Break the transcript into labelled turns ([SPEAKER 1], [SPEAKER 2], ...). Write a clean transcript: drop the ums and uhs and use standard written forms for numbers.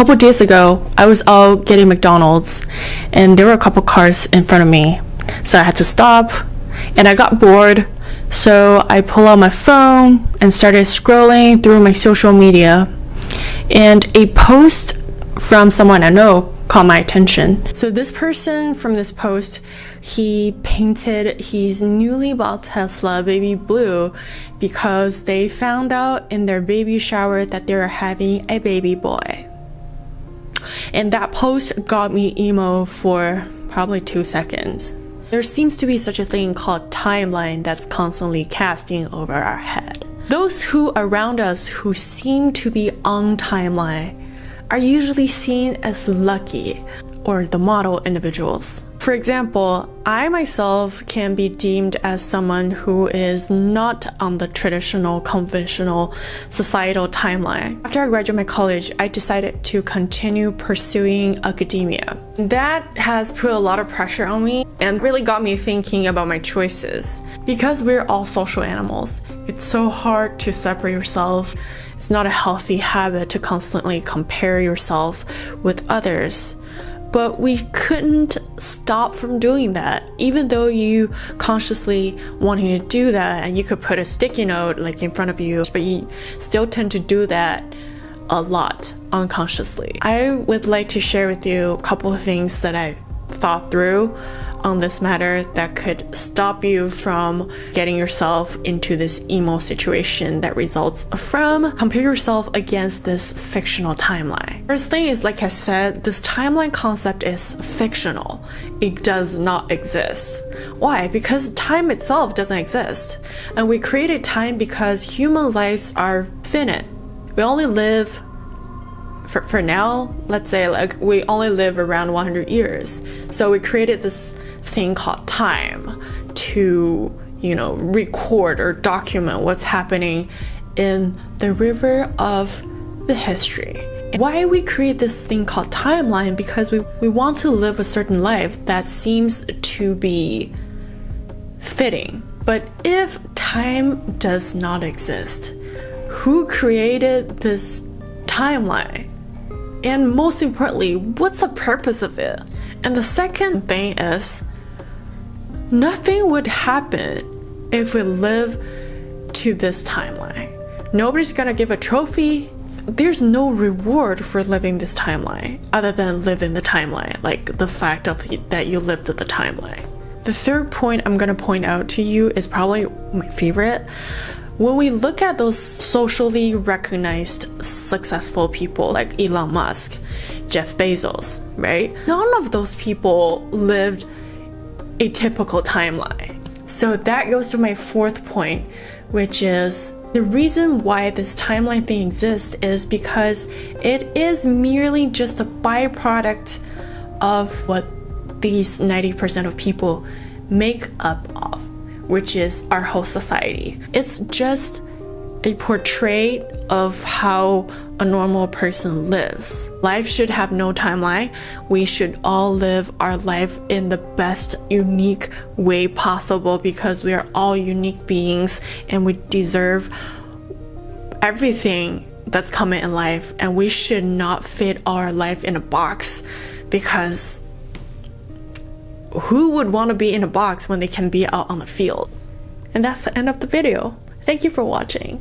[SPEAKER 1] couple days ago, I was out getting McDonald's and there were a couple cars in front of me. So I had to stop and I got bored. So I pulled out my phone and started scrolling through my social media. And a post from someone I know caught my attention. So this person from this post, he painted his newly bought Tesla baby blue because they found out in their baby shower that they were having a baby boy. And that post got me emo for probably 2 seconds. There seems to be such a thing called timeline that's constantly casting over our head. Those who around us who seem to be on timeline are usually seen as lucky or the model individuals. For example, I myself can be deemed as someone who is not on the traditional, conventional, societal timeline. After I graduated my college, I decided to continue pursuing academia. That has put a lot of pressure on me and really got me thinking about my choices. Because we're all social animals, it's so hard to separate yourself. It's not a healthy habit to constantly compare yourself with others. But we couldn't stop from doing that, even though you consciously wanting to do that, and you could put a sticky note like in front of you, but you still tend to do that a lot unconsciously. I would like to share with you a couple of things that I thought through on this matter that could stop you from getting yourself into this emo situation that results from compare yourself against this fictional timeline. First thing is, like I said, this timeline concept is fictional. It does not exist. Why? Because time itself doesn't exist. And we created time because human lives are finite. We only live for now, let's say like we only live around 100 years. So we created this thing called time to, record or document what's happening in the river of the history. Why we create this thing called timeline? Because we want to live a certain life that seems to be fitting. But if time does not exist, who created this timeline? And most importantly, what's the purpose of it? And the second thing is, nothing would happen if we live to this timeline. Nobody's gonna give a trophy. There's no reward for living this timeline other than living the timeline, like the fact that you lived the timeline. The third point I'm gonna point out to you is probably my favorite. When we look at those socially recognized successful people like Elon Musk, Jeff Bezos, right? None of those people lived a typical timeline. So that goes to my fourth point, which is the reason why this timeline thing exists is because it is merely just a byproduct of what these 90% of people make up of, which is our whole society. It's just a portrait of how a normal person lives. Life should have no timeline. We should all live our life in the best, unique way possible because we are all unique beings and we deserve everything that's coming in life, and we should not fit our life in a box because who would want to be in a box when they can be out on the field? And that's the end of the video. Thank you for watching.